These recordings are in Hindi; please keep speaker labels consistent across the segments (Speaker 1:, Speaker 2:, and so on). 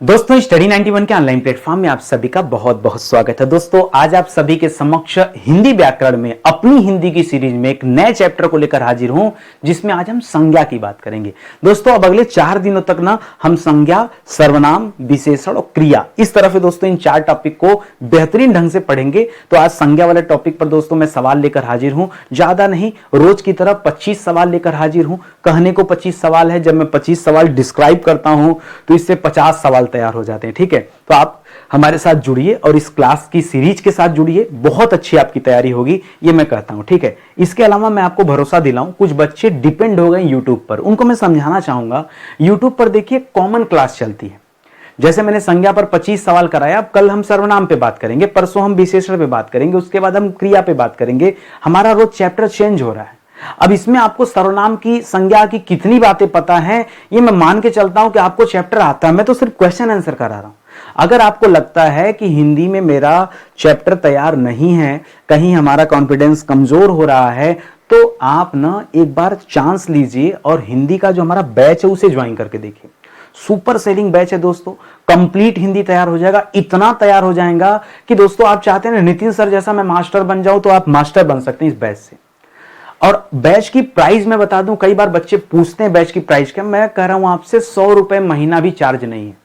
Speaker 1: दोस्तों स्टडी 91 के ऑनलाइन प्लेटफॉर्म में आप सभी का बहुत बहुत स्वागत है। दोस्तों आज आप सभी के समक्ष हिंदी व्याकरण में अपनी हिंदी की सीरीज में एक नए चैप्टर को लेकर हाजिर हूं, जिसमें आज हम संज्ञा की बात करेंगे। दोस्तों अब अगले 4 दिनों तक ना हम संज्ञा, सर्वनाम, विशेषण और क्रिया, इस तरह से दोस्तों इन 4 टॉपिक को बेहतरीन ढंग से पढ़ेंगे। तो आज संज्ञा वाले टॉपिक पर दोस्तों मैं सवाल लेकर हाजिर हूं, ज्यादा नहीं, रोज की तरह 25 सवाल लेकर हाजिर हूं। कहने को 25 सवाल है, जब मैं 25 सवाल डिस्क्राइब करता हूं तो इससे 50 सवाल तैयार हो जाते हैं। ठीक है, तो आप हमारे साथ जुड़िए और इस क्लास की सीरीज के साथ जुड़िए, बहुत अच्छी आपकी तैयारी होगी, ये मैं कहता हूं। ठीक है, इसके अलावा मैं आपको भरोसा दिलाऊं, कुछ बच्चे डिपेंड हो गए यूट्यूब पर, उनको मैं समझाना चाहूंगा। यूट्यूब पर देखिए कॉमन क्लास चलती है, जैसे मैंने संज्ञा पर 25 सवाल कराया, अब कल हम सर्वनाम पे बात करेंगे, परसों हम विशेषण पे बात करेंगे, उसके बाद हम क्रिया पे बात करेंगे। हमारा रोज चैप्टर चेंज हो रहा है। अब इसमें आपको सर्वनाम की, संज्ञा की कितनी बातें पता हैं, ये मैं मान के चलता हूं कि आपको चैप्टर आता है। मैं तो सिर्फ क्वेश्चन आंसर करा रहा हूं। अगर आपको लगता है कि हिंदी में मेरा चैप्टर तैयार नहीं है, कहीं हमारा कॉन्फिडेंस कमजोर हो रहा है, तो आप ना एक बार चांस लीजिए और हिंदी का जो हमारा बैच है उसे ज्वाइन करके देखिए। सुपर सेलिंग बैच है दोस्तों, कंप्लीट हिंदी तैयार हो जाएगा। इतना तैयार हो जाएगा कि दोस्तों आप चाहते हैं ना नितिन सर जैसा मैं मास्टर बन जाऊं, तो आप मास्टर बन सकते हैं इस बैच से। और बैच की प्राइस मैं बता दूं, कई बार बच्चे पूछते हैं बैच की प्राइस क्या, मैं कह रहा हूं आपसे 100 रुपए महीना भी चार्ज नहीं है।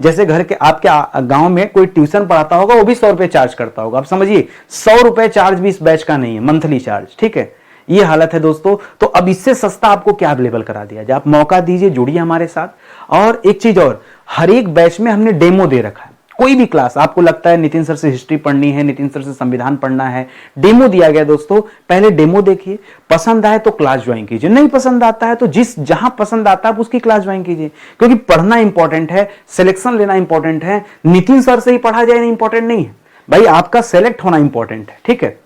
Speaker 1: जैसे घर के आपके गांव में कोई ट्यूशन पढ़ाता होगा, वो भी 100 रुपए चार्ज करता होगा। आप समझिए 100 रुपए चार्ज भी इस बैच का नहीं है, मंथली चार्ज। ठीक है, ये हालत है दोस्तों। तो अब इससे सस्ता आपको क्या अवेलेबल करा दिया जाए, आप मौका दीजिए, जुड़िए हमारे साथ। और एक चीज और, हर एक बैच में हमने डेमो दे रखा है। कोई भी क्लास आपको लगता है नितिन सर से हिस्ट्री पढ़नी है, नितिन सर से संविधान पढ़ना है, डेमो दिया गया दोस्तों। पहले डेमो देखिए, पसंद आए तो क्लास ज्वाइन कीजिए, नहीं पसंद आता है तो जहां पसंद आता है आप उसकी क्लास ज्वाइन कीजिए। क्योंकि पढ़ना इंपॉर्टेंट है, सिलेक्शन लेना इंपॉर्टेंट है। नितिन सर से ही पढ़ा जाए ना इंपॉर्टेंट नहीं है भाई, आपका सेलेक्ट होना इंपॉर्टेंट है। ठीक है,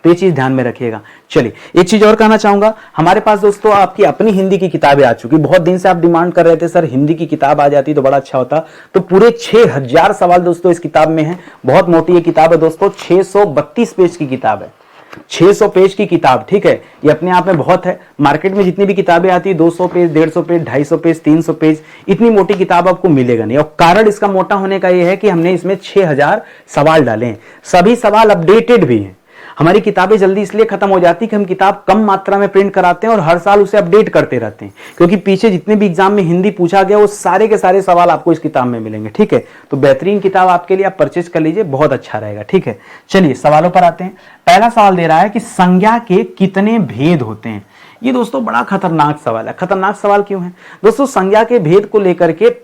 Speaker 1: तो ये चीज ध्यान में रखिएगा। चलिए एक चीज और कहना चाहूंगा, हमारे पास दोस्तों आपकी अपनी हिंदी की किताबें आ चुकी। बहुत दिन से आप डिमांड कर रहे थे सर हिंदी की किताब आ जाती तो बड़ा अच्छा होता। तो पूरे 6000 सवाल दोस्तों इस किताब में है। बहुत मोटी ये किताब है दोस्तों, 632 पेज की किताब है, 600 पेज की किताब। ठीक है, ये अपने आप में बहुत है। मार्केट में जितनी भी किताबें आती है 200 पेज, 150 पेज, 250 पेज, 300 पेज, इतनी मोटी किताब आपको मिलेगा नहीं। और कारण इसका मोटा होने का यह है कि हमने इसमें 6000 सवाल डाले हैं, सभी सवाल अपडेटेड भी हैं। हमारी किताबें जल्दी इसलिए खत्म हो जाती कि हम किताब कम मात्रा में प्रिंट कराते हैं और हर साल उसे अपडेट करते रहते हैं। क्योंकि पीछे जितने भी एग्जाम में हिंदी पूछा गया वो सारे के सारे सवाल आपको इस किताब में मिलेंगे। ठीक है, तो बेहतरीन किताब आपके लिए, आप परचेज कर लीजिए, बहुत अच्छा रहेगा। ठीक है, चलिए सवालों पर आते हैं। पहला सवाल दे रहा है कि संज्ञा के कितने भेद होते हैं। ये दोस्तों बड़ा खतरनाक सवाल है। खतरनाक सवाल क्यों है दोस्तों? संज्ञा के भेद को लेकर के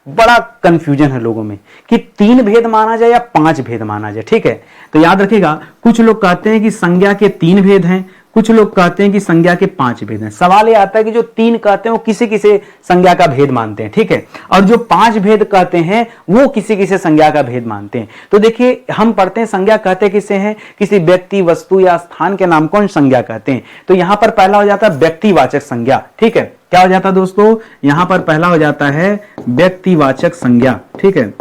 Speaker 1: बड़ा कंफ्यूजन है लोगों में कि 3 भेद माना जाए या 5 भेद माना जाए। ठीक है, तो याद रखिएगा, कुछ लोग कहते हैं कि संज्ञा के 3 भेद हैं, कुछ लोग कहते हैं कि संज्ञा के 5 भेद हैं। सवाल ये आता है कि जो 3 कहते हैं वो किसी किसी संज्ञा का भेद मानते हैं। ठीक है, और जो 5 भेद कहते हैं वो किसी किसी संज्ञा का भेद मानते हैं। तो देखिए हम पढ़ते हैं संज्ञा कहते किसे हैं, किसी व्यक्ति, वस्तु या स्थान के नाम को संज्ञा कहते हैं। तो यहां पर पहला हो जाता है व्यक्तिवाचक संज्ञा। ठीक है, क्या हो जाता है दोस्तों? यहां पर पहला हो जाता है व्यक्तिवाचक संज्ञा। ठीक है,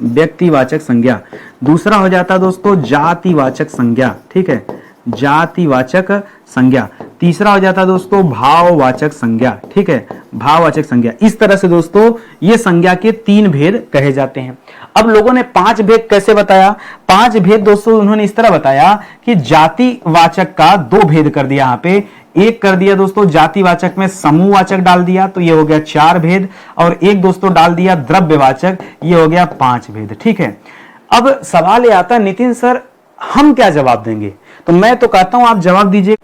Speaker 1: व्यक्तिवाचक संज्ञा। दूसरा हो जाता है दोस्तों जातिवाचक संज्ञा। ठीक है, जातिवाचक संज्ञा। तीसरा हो जाता है दोस्तों भाववाचक संज्ञा। ठीक है, भाववाचक संज्ञा। इस तरह से दोस्तों ये संज्ञा के 3 भेद कहे जाते हैं। अब लोगों ने 5 भेद कैसे बताया? 5 भेद दोस्तों उन्होंने इस तरह बताया कि जातिवाचक का 2 भेद कर दिया। यहां पे एक कर दिया दोस्तों जातिवाचक में समूहवाचक डाल दिया, तो ये हो गया 4 भेद, और एक दोस्तों डाल दिया द्रव्यवाचक, ये हो गया 5 भेद। ठीक है, अब सवाल ये आता है नितिन सर हम क्या जवाब देंगे? तो मैं तो कहता हूं आप जवाब दीजिए।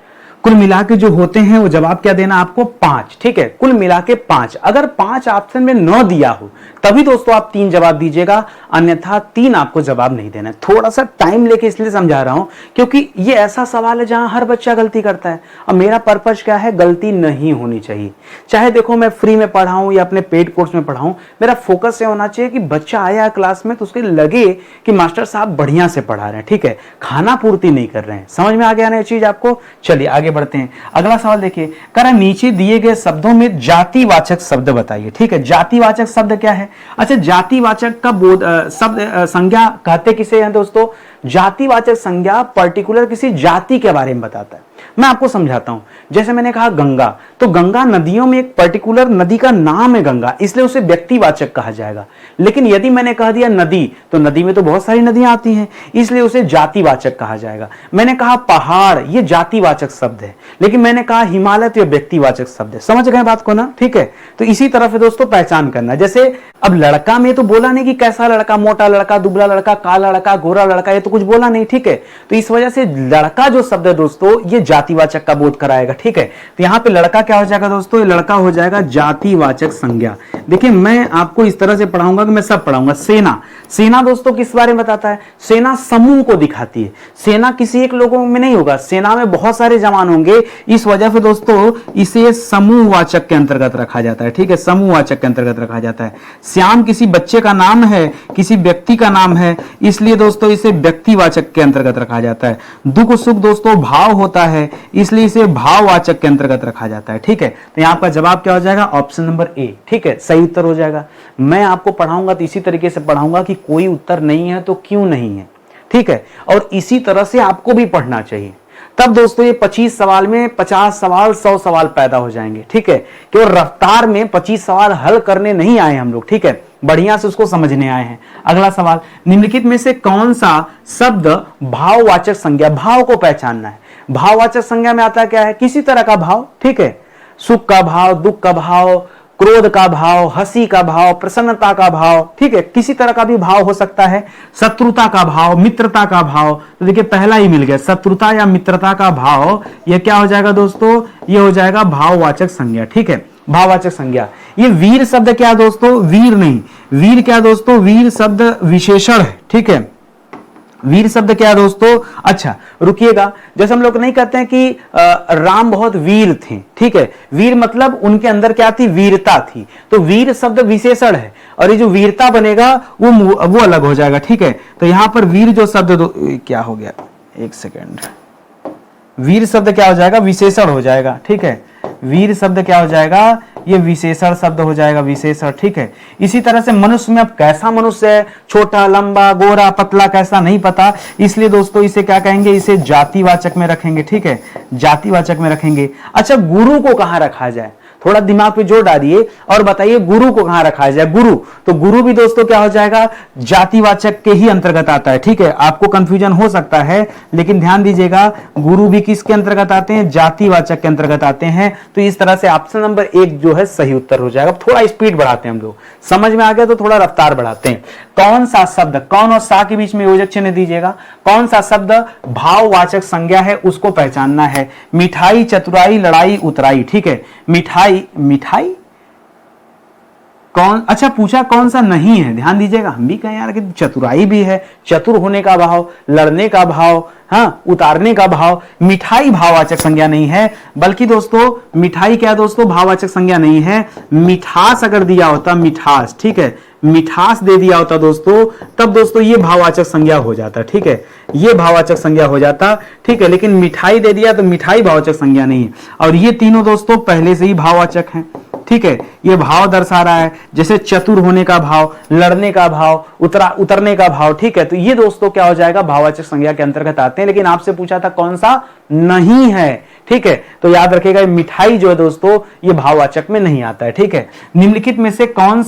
Speaker 1: कुल मिला के जो होते हैं वो जवाब क्या देना आपको? 5। ठीक है, कुल मिला के 5। अगर 5 ऑप्शन में न दिया हो तभी दोस्तों आप 3 जवाब दीजिएगा, अन्यथा 3 आपको जवाब नहीं देना है। थोड़ा सा टाइम लेके इसलिए समझा रहा हूं क्योंकि ये ऐसा सवाल है जहां हर बच्चा गलती करता है। और मेरा पर्पज क्या है? गलती नहीं होनी चाहिए। चाहे देखो मैं फ्री में पढ़ाऊं या अपने पेड कोर्स में पढ़ाऊं, मेरा फोकस ये होना चाहिए कि बच्चा आया है क्लास में तो उसके लगे कि मास्टर साहब बढ़िया से पढ़ा रहे हैं। ठीक है, खाना पूर्ति नहीं कर रहे हैं। समझ में आ गया ना ये चीज आपको? चलिए आगे बढ़ते हैं। अगला सवाल देखिए, कह रहा नीचे दिए गए शब्दों में जातिवाचक शब्द बताइए। ठीक है, जातिवाचक शब्द क्या है? अच्छा, जातिवाचक का शब्द संज्ञा कहते किसे हैं दोस्तों? जातिवाचक संज्ञा पर्टिकुलर किसी जाति के बारे में बताता है। मैं आपको समझाता हूं। जैसे मैंने कहा गंगा, तो गंगा नदियों में एक पर्टिकुलर नदी का नाम है गंगा, इसलिए उसे व्यक्तिवाचक कहा जाएगा। लेकिन यदि मैंने कह दिया नदी, तो नदी में तो बहुत सारी नदियां आती हैं, इसलिए उसे जातिवाचक कहा जाएगा। मैंने कहा पहाड़, ये जातिवाचक शब्द है, लेकिन मैंने कहा हिमालय तो ये व्यक्तिवाचक शब्द है। समझ गए बात को ना? ठीक है, तो इसी तरह से दोस्तों पहचान करना। जैसे अब लड़का में तो बोला नहीं कि कैसा लड़का, मोटा लड़का, दुबला लड़का, काला लड़का, गोरा लड़का, ये तो कुछ बोला नहीं। ठीक है, तो इस वजह से लड़का जो शब्द है दोस्तों, ये जातिवाचक का बोध कराएगा। ठीक है, तो यहां पे लड़का क्या हो जाएगा दोस्तों? ये लड़का हो जाएगा जातिवाचक संज्ञा। देखिए मैं आपको इस तरह से पढ़ाऊंगा कि मैं सब पढ़ाऊंगा। सेना, सेना दोस्तों किस बारे में बताता है? सेना समूह को दिखाती है। सेना किसी एक लोगों में नहीं होगा, सेना में बहुत सारे जवान होंगे, इस वजह से दोस्तों इसे समूहवाचक के अंतर्गत रखा जाता है। ठीक है, समूहवाचक के अंतर्गत रखा जाता है। श्याम किसी बच्चे का नाम है, किसी व्यक्ति का नाम है, इसलिए दोस्तों इसे व्यक्तिवाचक के अंतर्गत रखा जाता है। दुख सुख दोस्तों भाव होता है, इसलिए इसे भाववाचक के अंतर्गत रखा जाता है। ठीक है, तो यहां पर जवाब क्या हो जाएगा? Option number A. ठीक है, सही उत्तर हो जाएगा। मैं आपको पढ़ाऊंगा तो इसी तरीके से पढ़ाऊंगा कि कोई उत्तर नहीं है तो क्यों नहीं है। ठीक है, और इसी तरह से आपको भी पढ़ना चाहिए। तब दोस्तों ये 25 सवाल में 50 सवाल 100 सवाल पैदा हो जाएंगे। ठीक है, केवल रफ्तार में 25 सवाल हल करने नहीं आए हम लोग। ठीक है, बढ़िया से उसको समझने आए हैं। अगला सवाल, निम्नलिखित में से कौन सा शब्द भाववाचक संज्ञा, भाव को पहचानना है। भाववाचक संज्ञा में आता क्या है? किसी तरह का भाव। ठीक है, सुख का भाव, दुख का भाव, क्रोध का भाव, हंसी का भाव, प्रसन्नता का भाव। ठीक है, किसी तरह का भी भाव हो सकता है। शत्रुता का भाव, मित्रता का भाव, तो देखिए पहला ही मिल गया, शत्रुता या मित्रता का भाव। यह क्या हो जाएगा दोस्तों? यह हो जाएगा भाववाचक संज्ञा। ठीक है, भाववाचक संज्ञा। ये वीर शब्द क्या दोस्तों? वीर नहीं, वीर क्या दोस्तों? वीर शब्द विशेषण है। ठीक है, वीर शब्द क्या है दोस्तों? अच्छा रुकिएगा, जैसे हम लोग नहीं कहते हैं कि राम बहुत वीर थे। ठीक है, वीर मतलब उनके अंदर क्या थी? वीरता थी। तो वीर शब्द विशेषण है, और ये जो वीरता बनेगा वो अलग हो जाएगा। ठीक है, तो यहां पर वीर जो शब्द क्या हो गया, एक सेकेंड, वीर शब्द क्या हो जाएगा? विशेषण हो जाएगा। ठीक है, वीर शब्द क्या हो जाएगा? ये विशेषण शब्द हो जाएगा, विशेषण। ठीक है, इसी तरह से मनुष्य में अब कैसा मनुष्य है, छोटा, लंबा, गोरा, पतला, कैसा नहीं पता, इसलिए दोस्तों इसे क्या कहेंगे? इसे जातिवाचक में रखेंगे। ठीक है, जातिवाचक में रखेंगे। अच्छा, गुरु को कहां रखा जाए? थोड़ा दिमाग पे जोर डालिए और बताइए गुरु को कहां रखा जाए? गुरु, तो गुरु भी दोस्तों क्या हो जाएगा? जातिवाचक के ही अंतर्गत आता है। ठीक है, आपको कंफ्यूजन हो सकता है, लेकिन ध्यान दीजिएगा गुरु भी किसके अंतर्गत आते हैं? जातिवाचक के अंतर्गत आते हैं। तो इस तरह से ऑप्शन नंबर 1 जो है सही उत्तर हो जाएगा। थोड़ा स्पीड बढ़ाते हैं हम लोग, समझ में आ गया तो थोड़ा रफ्तार बढ़ाते हैं। कौन सा शब्द, कौन और सा के बीच में योजक चिन्ह दीजिएगा, कौन सा शब्द भाववाचक संज्ञा है उसको पहचानना है। मिठाई, चतुराई, लड़ाई, उतराई। ठीक है, मिठाई, मिठाई कौन, अच्छा पूछा कौन सा नहीं है, ध्यान दीजिएगा। हम भी कहें यार कि चतुराई भी है, चतुर होने का भाव, लड़ने का भाव, हाँ, उतारने का भाव। मिठाई भाववाचक संज्ञा नहीं है, बल्कि दोस्तों मिठाई क्या दोस्तों? भाववाचक संज्ञा नहीं है। मिठास अगर दिया होता, मिठास, ठीक है, मिठास दे दिया होता दोस्तों, तब दोस्तों ये भाववाचक संज्ञा हो जाता। ठीक है, ये भाववाचक संज्ञा हो जाता। ठीक है, लेकिन मिठाई दे दिया तो मिठाई भाववाचक संज्ञा नहीं है। और ये तीनों दोस्तों पहले से ही भाववाचक हैं। ठीक है, ये भाव दर्शा रहा है, जैसे चतुर होने का भाव, लड़ने का भाव, उतरने का भाव। ठीक है, तो ये दोस्तों क्या हो जाएगा? भाववाचक संज्ञा के अंतर्गत आते हैं। लेकिन आपसे पूछा था कौन सा नहीं है। ठीक है, तो याद रखिएगा मिठाई जो है दोस्तों ये भाववाचक में नहीं आता है। ठीक है, निम्नलिखित में से कौन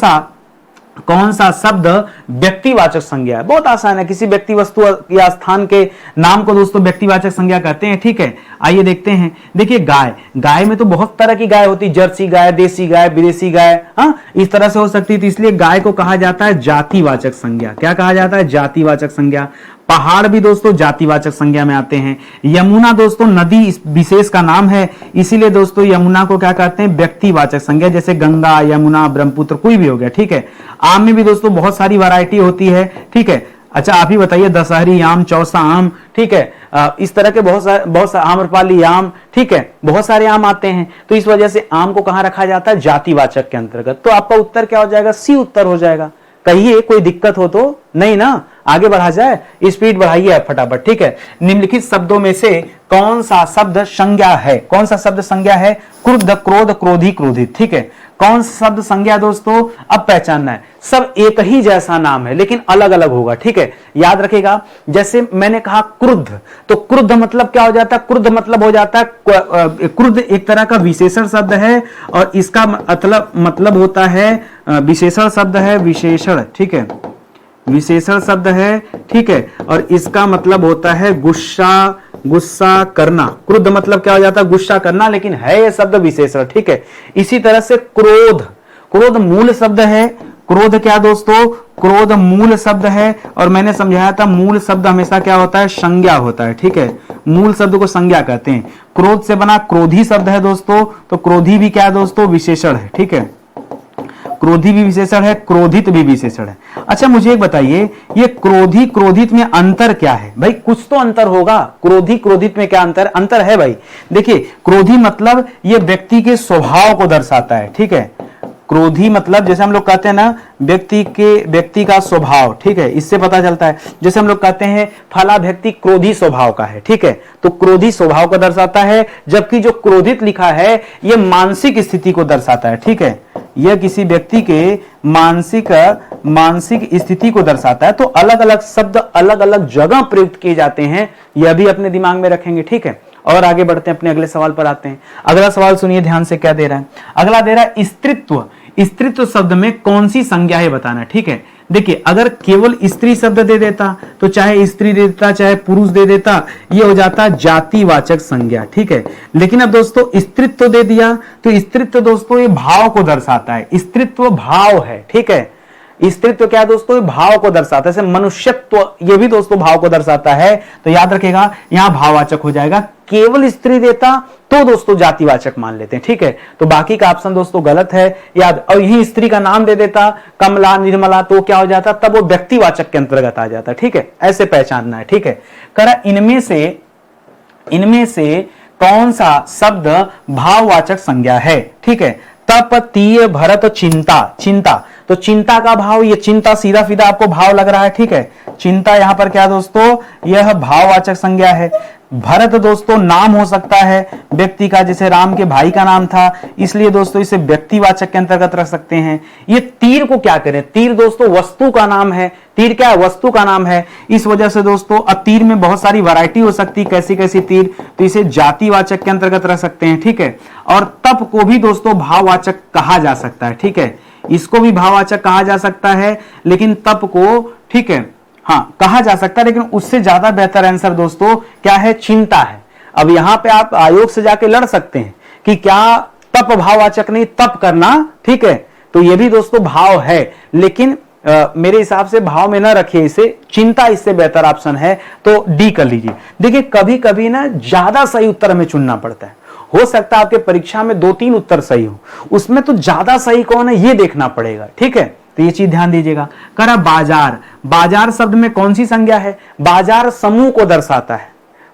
Speaker 1: सा शब्द व्यक्तिवाचक संज्ञा है? बहुत आसान है, किसी व्यक्ति, वस्तु या स्थान के नाम को दोस्तों व्यक्तिवाचक संज्ञा कहते हैं। ठीक है, आइए देखते हैं। देखिए गाय, गाय में तो बहुत तरह की गाय होती, जर्सी गाय, देसी गाय, विदेशी गाय, हाँ, इस तरह से हो सकती है। तो इसलिए गाय को कहा जाता है जातिवाचक संज्ञा। क्या कहा जाता है? जातिवाचक संज्ञा। पहाड़ भी दोस्तों जातिवाचक संज्ञा में आते हैं। यमुना दोस्तों नदी विशेष का नाम है, इसीलिए दोस्तों यमुना को क्या कहते हैं? व्यक्तिवाचक संज्ञा, जैसे गंगा, यमुना, ब्रह्मपुत्र, कोई भी हो गया। ठीक है, आम में भी दोस्तों बहुत सारी वैरायटी होती है। ठीक है, अच्छा आप ही बताइए, दशहरी आम, चौसा आम, ठीक है, इस तरह के बहुत सारे आम्रपाली आम, ठीक है, बहुत सारे आम आते हैं। तो इस वजह से आम को कहां रखा जाता है? जातिवाचक के अंतर्गत। तो आपका उत्तर क्या हो जाएगा? सी उत्तर हो जाएगा। कहिए कोई दिक्कत हो तो नहीं ना, आगे बढ़ा जाए, स्पीड बढ़ाइए फटाफट। ठीक है, निम्नलिखित शब्दों में से कौन सा शब्द संज्ञा है? कौन सा शब्द संज्ञा है? क्रुद्ध, क्रोध, क्रोधी, क्रोधित। ठीक है, कौन सा शब्द संज्ञा दोस्तों? अब पहचानना है, सब एक ही जैसा नाम है लेकिन अलग अलग होगा, ठीक है, याद रखेगा। जैसे मैंने कहा क्रुद्ध, तो क्रुद्ध मतलब क्या हो जाता है? क्रुद्ध मतलब हो जाता है, क्रुद्ध एक तरह का विशेषण शब्द है और इसका मतलब होता है विशेषण शब्द है, विशेषण, ठीक है, विशेषण शब्द है, ठीक है, और इसका मतलब होता है गुस्सा करना। क्रुद्ध मतलब क्या हो जाता है? गुस्सा करना, लेकिन है ये शब्द विशेषण, ठीक है। इसी तरह से क्रोध मूल शब्द है। क्रोध क्या दोस्तों? क्रोध मूल शब्द है, और मैंने समझाया था मूल शब्द हमेशा क्या होता है? संज्ञा होता है, ठीक है, मूल शब्द को संज्ञा कहते हैं। क्रोध से बना क्रोधी शब्द है दोस्तों, तो क्रोधी भी क्या है दोस्तों? विशेषण है, ठीक है, क्रोधी भी विशेषण है, क्रोधित भी विशेषण है। अच्छा मुझे एक बताइए, ये क्रोधी क्रोधित में अंतर क्या है? भाई कुछ तो अंतर होगा, क्रोधी क्रोधित में क्या अंतर है भाई? देखिए, क्रोधी मतलब ये व्यक्ति के स्वभाव को दर्शाता है, ठीक है, क्रोधी मतलब जैसे हम लोग कहते हैं ना, व्यक्ति का स्वभाव, ठीक है, इससे पता चलता है। जैसे हम लोग कहते हैं फला व्यक्ति क्रोधी स्वभाव का है, ठीक है, तो क्रोधी स्वभाव को दर्शाता है, जबकि जो क्रोधित लिखा है यह मानसिक स्थिति को दर्शाता है, ठीक है, यह किसी व्यक्ति के मानसिक स्थिति को दर्शाता है। तो अलग अलग शब्द अलग अलग जगह प्रयुक्त किए जाते हैं, यह भी अपने दिमाग में रखेंगे, ठीक है। और आगे बढ़ते हैं, अपने अगले सवाल पर आते हैं। अगला सवाल सुनिए ध्यान से, क्या दे रहा है? अगला दे रहा है स्त्रीत्व। स्त्रीत्व शब्द में कौन सी संज्ञा है बताना, ठीक है। देखिए, अगर केवल स्त्री शब्द दे देता तो चाहे स्त्री दे देता चाहे पुरुष दे देता, ये हो जाता जातिवाचक संज्ञा, ठीक है। लेकिन अब दोस्तों स्त्रीत्व दे दिया, तो स्त्रीत्व दोस्तों ये भाव को दर्शाता है, स्त्रीत्व भाव है, ठीक है। स्त्रीत्व क्या दोस्तों? भाव को दर्शाता है, जैसे मनुष्यत्व ये भी दोस्तों भाव को दर्शाता है, तो याद रखेगा यहां भाववाचक हो जाएगा। केवल स्त्री देता तो दोस्तों जातिवाचक मान लेते हैं, ठीक है, तो बाकी का ऑप्शन दोस्तों गलत है, याद। और यही स्त्री का नाम दे देता कमला निर्मला, तो क्या हो जाता? तब वो व्यक्तिवाचक के अंतर्गत आ जाता, ठीक है, ऐसे पहचानना है, ठीक है। करा इनमें से कौन सा शब्द भाववाचक संज्ञा है, ठीक है। तप तीय भरत चिंता, तो चिंता का भाव, ये चिंता सीधा सीधा आपको भाव लग रहा है, ठीक है। चिंता यहां पर क्या दोस्तों? यह भाववाचक संज्ञा है। भरत दोस्तों नाम हो सकता है व्यक्ति का, जैसे राम के भाई का नाम था, इसलिए दोस्तों इसे व्यक्तिवाचक के अंतर्गत रख सकते हैं। ये तीर को क्या करें? तीर दोस्तों वस्तु का नाम है, तीर क्या है? वस्तु का नाम है। इस वजह से दोस्तों अब तीर में बहुत सारी वैरायटी हो सकती है, कैसी कैसी तीर, तो इसे जातिवाचक के अंतर्गत रख सकते हैं, ठीक है। और तप को भी दोस्तों भाववाचक कहा जा सकता है, ठीक है, इसको भी भाववाचक कहा जा सकता है, लेकिन तप को, ठीक है, हाँ कहा जा सकता है, लेकिन उससे ज्यादा बेहतर आंसर दोस्तों क्या है? चिंता है। अब यहां पे आप आयोग से जाके लड़ सकते हैं कि क्या तप भाववाचक नहीं, तप करना, ठीक है, तो ये भी दोस्तों भाव है, लेकिन मेरे हिसाब से भाव में ना रखिए इसे, चिंता इससे बेहतर ऑप्शन है, तो डी कर लीजिए। देखिए कभी कभी ना ज्यादा सही उत्तर हमें चुनना पड़ता है, हो सकता है आपके परीक्षा में 2-3 उत्तर सही हो, उसमें तो ज्यादा सही कौन है ये देखना पड़ेगा, ठीक है, तो ये चीज ध्यान दीजिएगा। करा बाजार शब्द में कौन सी संज्ञा है? बाजार समूह को दर्शाता है।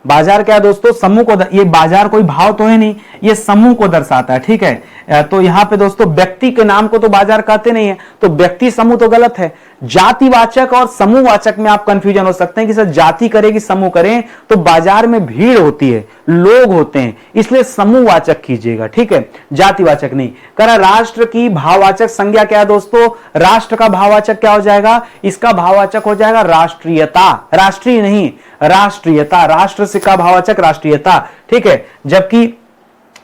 Speaker 1: बाजार क्या दोस्तों? समूह को ये बाजार कोई भाव तो है नहीं, ये समूह को दर्शाता है, ठीक है। तो यहां पे दोस्तों व्यक्ति के नाम को तो बाजार कहते नहीं है, तो व्यक्ति समूह तो गलत है। जातिवाचक और समूहवाचक में आप कंफ्यूजन हो सकते हैं कि सर जाति करेगी समूह करें, तो बाजार में भीड़ होती है, लोग होते हैं, इसलिए समूहवाचक कीजिएगा, ठीक है, जातिवाचक नहीं। करा राष्ट्र की भाववाचक संज्ञा क्या है दोस्तों? राष्ट्र का भाववाचक क्या हो जाएगा? इसका भाववाचक हो जाएगा राष्ट्रीयता, राष्ट्रीय नहीं राष्ट्रीयता, राष्ट्र से का भाववाचक राष्ट्रीयता, ठीक है। जबकि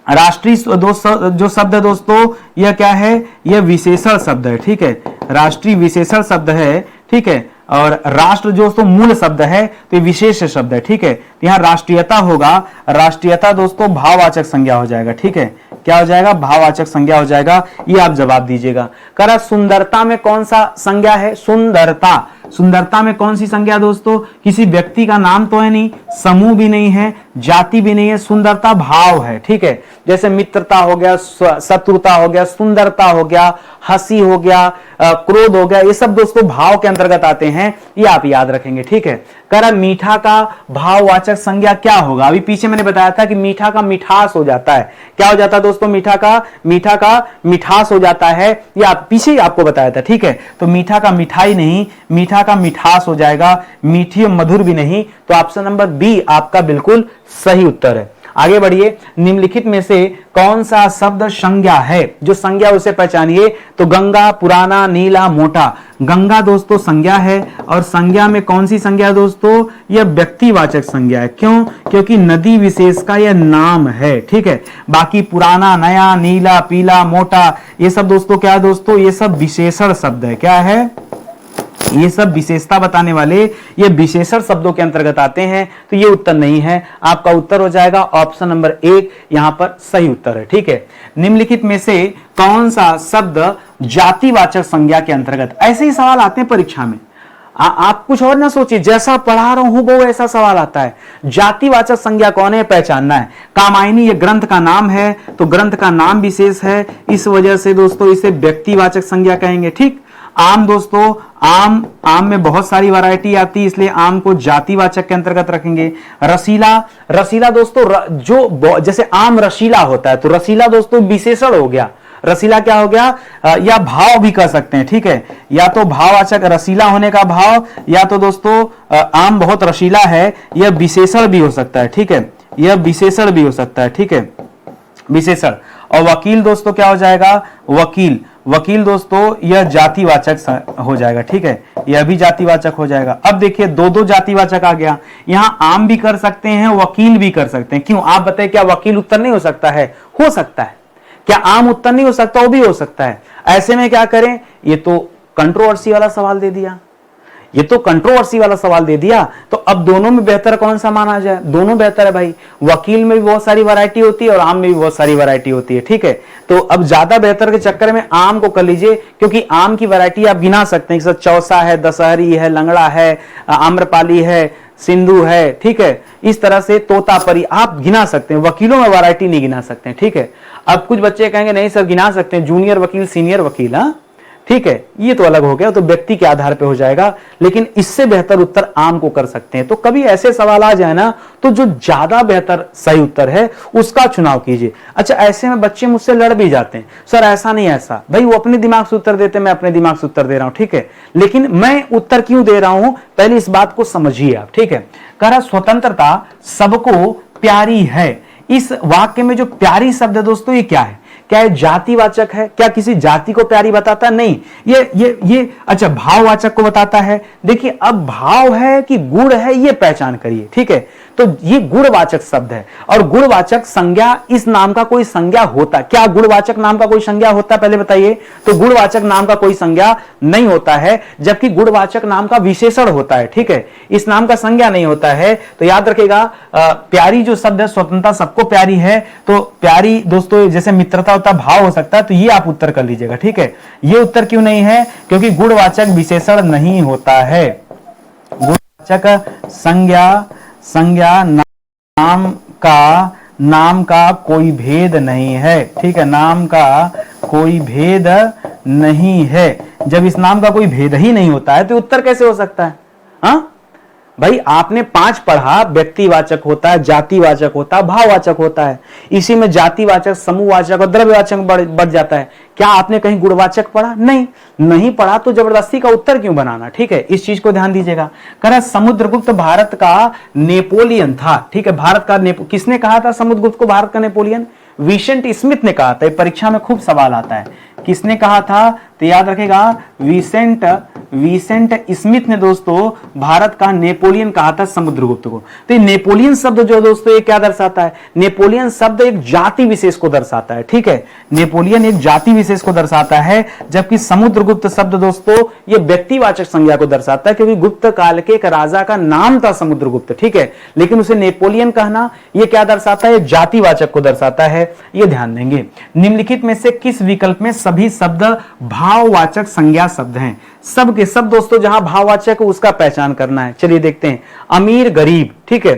Speaker 1: राष्ट्रीय जो शब्द है दोस्तों यह क्या है? यह विशेषण शब्द है, ठीक है, राष्ट्रीय विशेषण शब्द है, ठीक है। और राष्ट्र जो दोस्तों मूल शब्द है, तो ये विशेष शब्द है, ठीक है। तो यहां राष्ट्रीयता होगा, राष्ट्रीयता दोस्तों भाववाचक संज्ञा हो जाएगा, ठीक है, क्या हो जाएगा? भाववाचक संज्ञा हो जाएगा, ये आप जवाब दीजिएगा। करा सुंदरता में कौन सा संज्ञा है? सुंदरता में कौन सी संज्ञा दोस्तों? किसी व्यक्ति का नाम तो है नहीं, समूह भी नहीं है, जाति भी नहीं है, सुंदरता भाव है, ठीक है। जैसे मित्रता हो गया, शत्रुता हो गया, सुंदरता हो गया, हंसी हो गया, क्रोध हो गया, ये सब दोस्तों भाव के अंतर्गत आते हैं, ये आप याद रखेंगे, ठीक है। करा मीठा का भाववाचक संज्ञा क्या होगा? अभी पीछे मैंने बताया था कि मीठा का मिठास हो जाता है, क्या हो जाता है दोस्तों? मीठा का मिठास हो जाता है, ये आप पीछे ही आपको बताया था, ठीक है। तो मीठा का मिठाई नहीं, मीठा का मिठास हो जाएगा, मीठी मधुर भी नहीं, तो ऑप्शन नंबर बी आपका बिल्कुल सही उत्तर है। आगे बढ़िए, निम्नलिखित में से कौन सा शब्द संज्ञा है? जो संज्ञा उसे पहचानिए। तो गंगा, पुराना, नीला, मोटा। गंगा दोस्तों संज्ञा है, और संज्ञा में कौन सी संज्ञा है दोस्तों? यह व्यक्तिवाचक संज्ञा है। क्यों? क्योंकि नदी विशेष का यह नाम है, ठीक है। बाकी पुराना, नया, नीला, पीला, मोटा, ये सब दोस्तों क्या है दोस्तों? ये सब विशेषण शब्द है। क्या है? ये सब विशेषता बताने वाले ये विशेषण शब्दों के अंतर्गत आते हैं। तो ये उत्तर नहीं है, आपका उत्तर हो जाएगा ऑप्शन नंबर 1 यहां पर सही उत्तर है, ठीक है। निम्नलिखित में से कौन सा शब्द जातिवाचक संज्ञा के अंतर्गत? ऐसे ही सवाल आते हैं परीक्षा में। आप कुछ और ना सोचिए, जैसा पढ़ा रहा हूं वो ऐसा सवाल आता है। जातिवाचक संज्ञा कौन है? पहचानना है। कामायनी ये ग्रंथ का नाम है, तो ग्रंथ का नाम विशेष है, इस वजह से दोस्तों इसे व्यक्तिवाचक संज्ञा कहेंगे, ठीक। आम दोस्तों, आम में बहुत सारी वैरायटी आती है, इसलिए आम को जातिवाचक के अंतर्गत रखेंगे। रसीला दोस्तों जो जैसे आम रसीला होता है, तो रसीला दोस्तों विशेषण हो गया। रसीला क्या हो गया? या भाव भी कर सकते हैं, ठीक है। या तो भाववाचक रसीला होने का भाव, या तो दोस्तों आम बहुत रसीला है, यह विशेषण भी हो सकता है, ठीक है। यह विशेषण भी हो सकता है, ठीक है, विशेषण। और वकील दोस्तों क्या हो जाएगा? वकील दोस्तों यह जातिवाचक हो जाएगा, ठीक है। यह भी जातिवाचक हो जाएगा। अब देखिए दो जातिवाचक आ गया। यहां आम भी कर सकते हैं, वकील भी कर सकते हैं। क्यों? आप बताइए, क्या वकील उत्तर नहीं हो सकता है? हो सकता है। क्या आम उत्तर नहीं हो सकता? वो भी हो सकता है। ऐसे में क्या करें? ये तो कंट्रोवर्सी वाला सवाल दे दिया, तो अब दोनों में बेहतर कौन सा माना जाए? दोनों बेहतर है भाई। वकील में भी बहुत सारी वैरायटी होती है और आम में भी बहुत सारी वैरायटी होती है, ठीक है। तो अब ज्यादा बेहतर के चक्कर में आम को कर लीजिए, क्योंकि आम की वैरायटी आप गिना सकते हैं, जैसे चौसा है, दशहरी है, लंगड़ा है, आम्रपाली है, सिंधु है, ठीक है। इस तरह से तोतापरी आप गिना सकते हैं। वकीलों में वैरायटी नहीं गिना सकते हैं, ठीक है। अब कुछ बच्चे कहेंगे नहीं सर गिना सकते हैं, जूनियर वकील, सीनियर वकील, हाँ ठीक है, ये तो अलग हो गया, तो व्यक्ति के आधार पे हो जाएगा। लेकिन इससे बेहतर उत्तर आम को कर सकते हैं। तो कभी ऐसे सवाल आ जाए ना, तो जो ज्यादा बेहतर सही उत्तर है उसका चुनाव कीजिए। अच्छा, ऐसे में बच्चे मुझसे लड़ भी जाते हैं, सर ऐसा नहीं ऐसा। भाई वो अपने दिमाग से उत्तर देते, मैं अपने दिमाग से उत्तर दे रहा हूं, ठीक है। लेकिन मैं उत्तर क्यों दे रहा हूं, पहले इस बात को समझिए आप, ठीक है। कह रहा स्वतंत्रता सबको प्यारी है। इस वाक्य में जो प्यारी शब्द है दोस्तों, ये क्या है? क्या ये जातिवाचक है? क्या किसी जाति को प्यारी बताता है? नहीं, ये अच्छा भाववाचक को बताता है। देखिए, अब भाव है कि गुण है, ये पहचान करिए, ठीक है। तो ये गुणवाचक शब्द है, और गुणवाचक संज्ञा, इस नाम का कोई संज्ञा होता है क्या? गुणवाचक नाम का कोई संज्ञा होता है? पहले बताइए। तो गुणवाचक नाम का कोई संज्ञा नहीं होता है, जबकि गुणवाचक नाम का विशेषण होता है, ठीक है। इस नाम का संज्ञा नहीं होता है। तो याद रखिएगा, प्यारी जो शब्द है, स्वतंत्रता सबको प्यारी है। तो प्यारी दोस्तों जैसे मित्रता होता, भाव हो सकता है, तो ये आप उत्तर कर लीजिएगा, ठीक है। ये उत्तर क्यों नहीं है? क्योंकि गुणवाचक विशेषण नहीं होता है। गुणवाचक संज्ञा नाम का कोई भेद नहीं है, ठीक है। नाम का कोई भेद नहीं है। जब इस नाम का कोई भेद ही नहीं होता है, तो उत्तर कैसे हो सकता है? हाँ भाई, आपने 5 पढ़ा, व्यक्तिवाचक होता है, जातिवाचक होता है, भाववाचक होता है। इसी में जातिवाचक, समूहवाचक और द्रव्यवाचक बढ़ जाता है। क्या आपने कहीं गुणवाचक पढ़ा? नहीं पढ़ा, तो जबरदस्ती का उत्तर क्यों बनाना, ठीक है। इस चीज को ध्यान दीजिएगा। कह रहा समुद्रगुप्त भारत का नेपोलियन था, ठीक है। भारत का किसने कहा था समुद्रगुप्त को भारत का नेपोलियन? विसेंट स्मिथ ने कहा था। परीक्षा में खूब सवाल आता है, किसने कहा था? तो याद रखेगा, विसेंट स्मिथ ने दोस्तों भारत का नेपोलियन कहा था समुद्रगुप्त को। तो नेपोलियन शब्द जो दोस्तों ये क्या दर्शाता है? नेपोलियन शब्द एक जाति विशेष को दर्शाता है, ठीक है। नेपोलियन एक जाति विशेष को दर्शाता है, जबकि समुद्रगुप्त शब्द दोस्तों ये व्यक्तिवाचक संज्ञा को दर्शाता है, क्योंकि गुप्त काल के एक राजा का नाम था समुद्रगुप्त, ठीक है। लेकिन उसे नेपोलियन कहना ये क्या दर्शाता है? जातिवाचक को दर्शाता है, ये ध्यान देंगे। निम्नलिखित में से किस विकल्प में सभी शब्द भाववाचक संज्ञा शब्द हैं? सब के सब दोस्तों जहां भाववाचक है उसका पहचान करना है। चलिए देखते हैं। अमीर गरीब, ठीक है।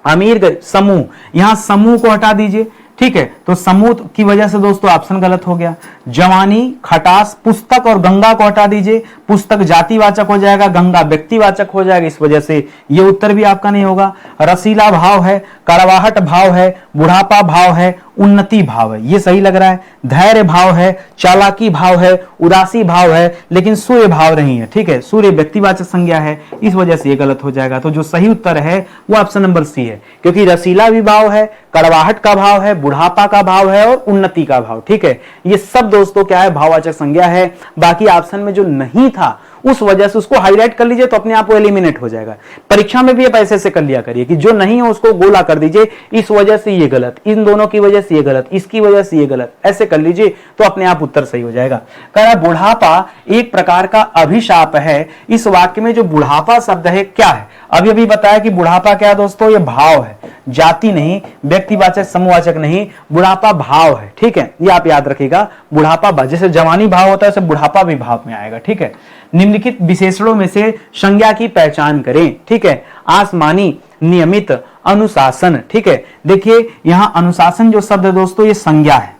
Speaker 1: अमीर गरीब, समूह, यहां समूह को हटा दीजिए, ठीक है। तो समूह की वजह से दोस्तों ऑप्शन गलत हो गया। जवानी, खटास, पुस्तक और गंगा को हटा दीजिए, पुस्तक जातिवाचक हो जाएगा, गंगा व्यक्तिवाचक हो जाएगा, इस वजह से ये उत्तर भी आपका नहीं होगा। रसीला भाव है, कड़वाहट भाव है, बुढ़ापा भाव है, उन्नति भाव है, ये सही लग रहा है। धैर्य भाव है, चालाकी भाव है, उदासी भाव है, लेकिन सूर्य भाव नहीं है, ठीक है, सूर्य व्यक्तिवाचक संज्ञा है, इस वजह से ये गलत हो जाएगा। तो जो सही उत्तर है वो ऑप्शन नंबर सी है, क्योंकि रसीला भी भाव है, कड़वाहट का भाव है, बुढ़ापा का भाव है और उन्नति का भाव, ठीक है। ये सब दोस्तों क्या है, भाववाचक संज्ञा है। बाकी ऑप्शन में जो नहीं था उस वजह से उसको हाईलाइट कर लीजिए, तो अपने आप वो एलिमिनेट हो जाएगा। परीक्षा में भी आप ऐसे कर लिया करिए कि जो नहीं है उसको गोला कर दीजिए, इस वजह से ये गलत, इन दोनों की वजह से ये गलत, इसकी वजह से ये गलत, ऐसे कर लीजिए तो अपने आप उत्तर सही हो जाएगा। कह रहा बुढ़ापा एक प्रकार का अभिशाप है। इस वाक्य में जो बुढ़ापा शब्द है क्या है, अभी अभी बताया कि बुढ़ापा क्या है दोस्तों, ये भाव है, जाति नहीं, व्यक्तिवाचक समूहवाचक नहीं, बुढ़ापा भाव है, ठीक है, ये आप याद रखिएगा। बुढ़ापा जैसे जवानी भाव होता है वैसे बुढ़ापा भी भाव में आएगा, ठीक है। निम्नलिखित विशेषणों में से संज्ञा की पहचान करें, ठीक है। आसमानी, नियमित, अनुशासन, ठीक है। देखिए यहां अनुशासन जो शब्द है दोस्तों ये संज्ञा है।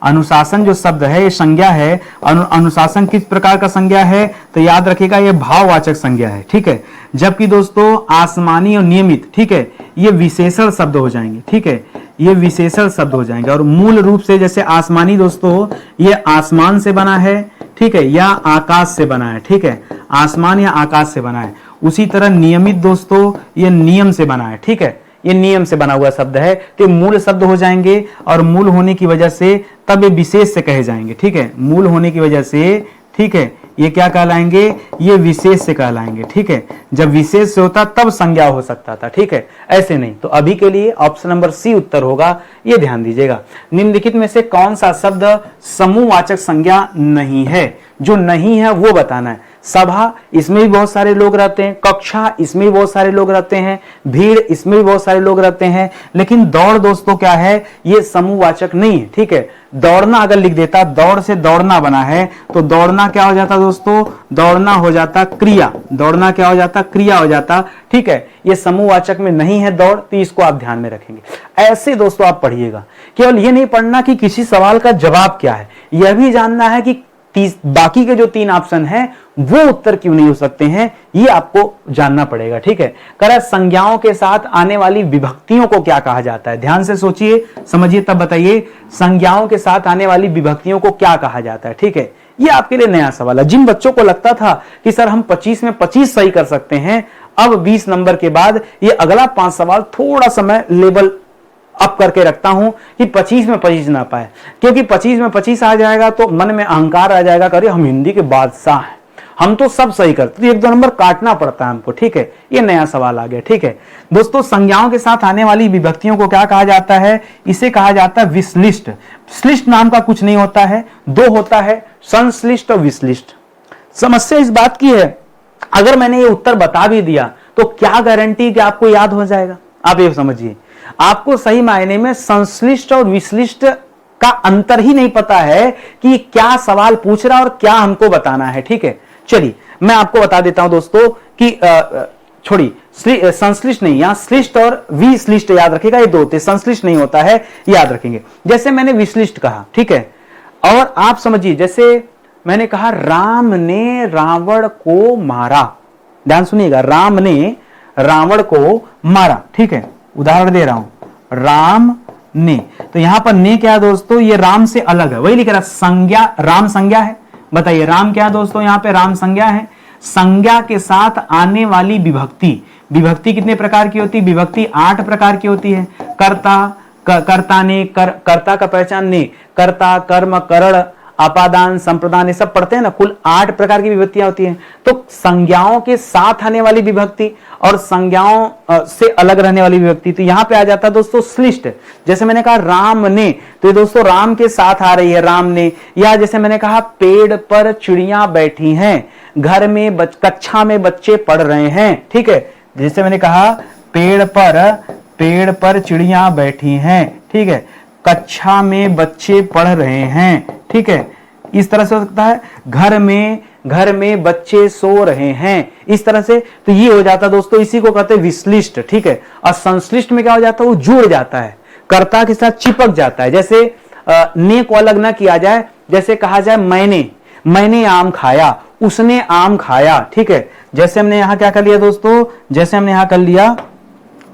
Speaker 1: अनुशासन जो शब्द है ये संज्ञा है। अनुशासन किस प्रकार का संज्ञा है, तो याद रखिएगा ये भाववाचक संज्ञा है, ठीक है। जबकि दोस्तों आसमानी और नियमित, ठीक है, ये विशेषण शब्द हो जाएंगे, ठीक है, ये विशेषण शब्द हो जाएंगे। और मूल रूप से जैसे आसमानी दोस्तों ये आसमान से बना है, ठीक है, या आकाश से बना है, ठीक है, आसमान या आकाश से बना है। उसी तरह नियमित दोस्तों ये नियम से बना है, ठीक है, ये नियम से बना हुआ शब्द है, तो मूल शब्द हो जाएंगे। और मूल होने की वजह से तब ये विशेष से कहे जाएंगे, ठीक है, मूल होने की वजह से, ठीक है, ये क्या कहलाएंगे, ये विशेष से कहलाएंगे, ठीक है। जब विशेष से होता तब संज्ञा हो सकता था, ठीक है, ऐसे नहीं। तो अभी के लिए ऑप्शन नंबर सी उत्तर होगा, ये ध्यान दीजिएगा। निम्नलिखित में से कौन सा शब्द समूहवाचक संज्ञा नहीं है, जो नहीं है वो बताना है। सभा, इसमें भी बहुत सारे लोग रहते हैं, कक्षा, इसमें भी बहुत सारे लोग रहते हैं, भीड़, इसमें भी बहुत सारे लोग रहते हैं, लेकिन दौड़ दोस्तों क्या है, ये समूहवाचक नहीं है, ठीक है। दौड़ना अगर लिख देता, दौड़ से दौड़ना बना है, तो दौड़ना क्या हो जाता दोस्तों, दौड़ना हो जाता क्रिया, दौड़ना क्या हो जाता, क्रिया हो जाता, ठीक है। ये समूहवाचक में नहीं है दौड़, तो इसको आप ध्यान में रखेंगे। ऐसे दोस्तों आप पढ़िएगा, केवल ये नहीं पढ़ना कि किसी सवाल का जवाब क्या है, यह भी जानना है कि बाकी के जो 3 ऑप्शन हैं वो उत्तर क्यों नहीं हो सकते हैं, ये आपको जानना पड़ेगा, ठीक है। कह संज्ञाओं के साथ आने वाली विभक्तियों को क्या कहा जाता है, ध्यान से सोचिए, समझिए, तब बताइए संज्ञाओं के साथ आने वाली विभक्तियों को क्या कहा जाता है, ठीक है। ये आपके लिए नया सवाल है। जिन बच्चों को लगता था कि सर हम 25 में 25 सही कर सकते हैं, अब 20 नंबर के बाद ये अगला 5 सवाल थोड़ा समय लेवल अप करके रखता हूं कि 25 में 25 ना पाए, क्योंकि 25 में 25 आ जाएगा तो मन में अहंकार आ जाएगा, अरे हम हिंदी के बादशाह हैं, हम तो सब सही करते, तो 1-2 नंबर काटना पड़ता है हमको, ठीक है। ये नया सवाल आ गया, ठीक है दोस्तों। संज्ञाओं के साथ आने वाली विभक्तियों को क्या कहा जाता है, इसे कहा जाता है विश्लिष्ट। श्लिष्ट नाम का कुछ नहीं होता है, 2 होता है, संश्लिष्ट और विश्लिष्ट। समस्या इस बात की है, अगर मैंने ये उत्तर बता भी दिया तो क्या गारंटी कि आपको याद हो जाएगा। आप ये समझिए, आपको सही मायने में संश्लिष्ट और विश्लिष्ट का अंतर ही नहीं पता है कि क्या सवाल पूछ रहा और क्या हमको बताना है, ठीक है। चलिए मैं आपको बता देता हूं दोस्तों कि छोड़िए संश्लिष्ट नहीं, यहां श्लिष्ट और विश्लिष्ट याद रखिएगा, ये 2 होते, संश्लिष्ट नहीं होता है, याद रखेंगे। जैसे मैंने विश्लिष्ट कहा, ठीक है, और आप समझिए जैसे मैंने कहा राम ने रावण को मारा, ध्यान सुनिएगा, राम ने रावण को मारा, ठीक है, उदाहरण दे रहा हूं, राम ने, तो यहां पर ने क्या है दोस्तों, ये राम से अलग है, वही लिख रहा संज्ञा, राम संज्ञा है। बताइए राम क्या है दोस्तों, यहां पे राम संज्ञा है। संज्ञा के साथ आने वाली विभक्ति, विभक्ति कितने प्रकार की होती है, विभक्ति 8 प्रकार की होती है। कर्ता, कर्ता ने, कर्ता का पहचान ने, कर्ता, कर्म, करण, अपादान, संप्रदान, ये सब पढ़ते हैं ना, कुल 8 प्रकार की विभक्तियां होती हैं। तो संज्ञाओं के साथ आने वाली विभक्ति और संज्ञाओं से अलग रहने वाली विभक्ति, तो यहां पे आ जाता है दोस्तों श्लिष्ट। जैसे मैंने कहा राम ने, तो ये दोस्तों राम के साथ आ रही है, राम ने। या जैसे मैंने कहा पेड़ पर चिड़ियां बैठी हैं, घर में कक्षा में बच्चे पढ़ रहे हैं, ठीक है। जैसे मैंने कहा पेड़ पर चिड़ियां बैठी हैं, ठीक है, कक्षा में बच्चे पढ़ रहे हैं, ठीक है, इस तरह से हो सकता है। घर में बच्चे सो रहे हैं, इस तरह से। तो ये हो जाता दोस्तों, इसी को कहते हैं विश्लिष्ट, ठीक है। और संश्लिष्ट में क्या हो जाता है, वो जुड़ जाता है, कर्ता के साथ चिपक जाता है। जैसे ने को अलग ना किया जाए, जैसे कहा जाए मैंने आम खाया, उसने आम खाया, ठीक है। जैसे हमने यहां क्या कर लिया दोस्तों, जैसे हमने यहां कर लिया,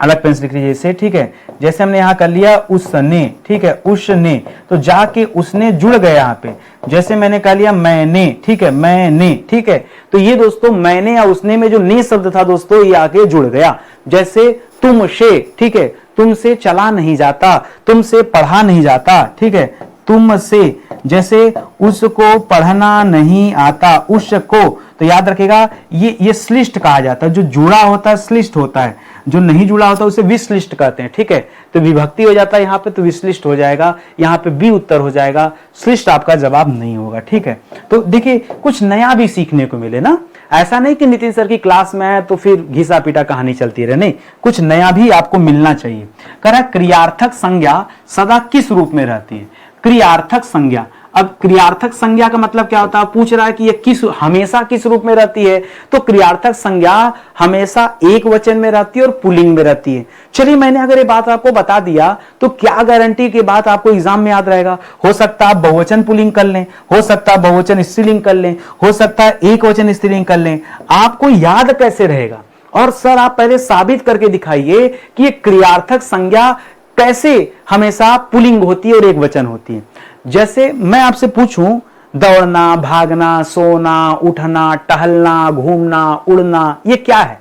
Speaker 1: अलग पेन से लिख लीजिए इसे, ठीक है। जैसे हमने यहां कर लिया उसने, ठीक है, उसने, तो जाके उसने जुड़ गया यहाँ पे। जैसे मैंने कह लिया मैंने, ठीक है, मैंने, ठीक है, तो ये दोस्तों मैंने या उसने में जो ने शब्द था दोस्तों ये आके जुड़ गया। जैसे तुमसे, ठीक है, तुमसे चला नहीं जाता, तुमसे पढ़ा नहीं जाता, ठीक है, तुमसे। जैसे उसको पढ़ना नहीं आता, उसको, तो याद रखेगा ये श्लिष्ट कहा जाता है। जो जुड़ा होता है श्लिष्ट होता है, जो नहीं जुड़ा होता है उसे विश्लिष्ट कहते हैं, ठीक है। तो विभक्ति हो जाता है यहाँ पे, तो विश्लिष्ट हो जाएगा, यहाँ पे बी उत्तर हो जाएगा, श्लिष्ट आपका जवाब नहीं होगा, ठीक है। तो देखिए कुछ नया भी सीखने को मिले ना, ऐसा नहीं कि नितिन सर की क्लास में है तो फिर घिसा पीटा कहानी चलती रहे, नहीं, कुछ नया भी आपको मिलना चाहिए। कह क्रियार्थक संज्ञा सदा किस रूप में रहती है? क्रियार्थक संज्ञा। अब क्रियार्थक संज्ञा का मतलब क्या होता है, पूछ रहा है कि ये हमेशा किस रूप में रहती है, तो क्रियार्थक संज्ञा हमेशा एक वचन में रहती है और पुल्लिंग में रहती है। चलिए मैंने अगर ये बात आपको बता दिया तो क्या गारंटी की बात आपको एग्जाम में याद रहेगा? हो सकता है आप बहुवचन पुल्लिंग कर लें, हो सकता है बहुवचन स्त्रीलिंग कर लें, हो सकता है एक वचन स्त्रीलिंग कर लें, आपको याद कैसे रहेगा? और सर आप पहले साबित करके दिखाइए कि ये क्रियार्थक संज्ञा कैसे हमेशा पुल्लिंग होती है और एक वचन होती है। जैसे मैं आपसे पूछूं दौड़ना, भागना, सोना, उठना, टहलना, घूमना, उड़ना, ये क्या है?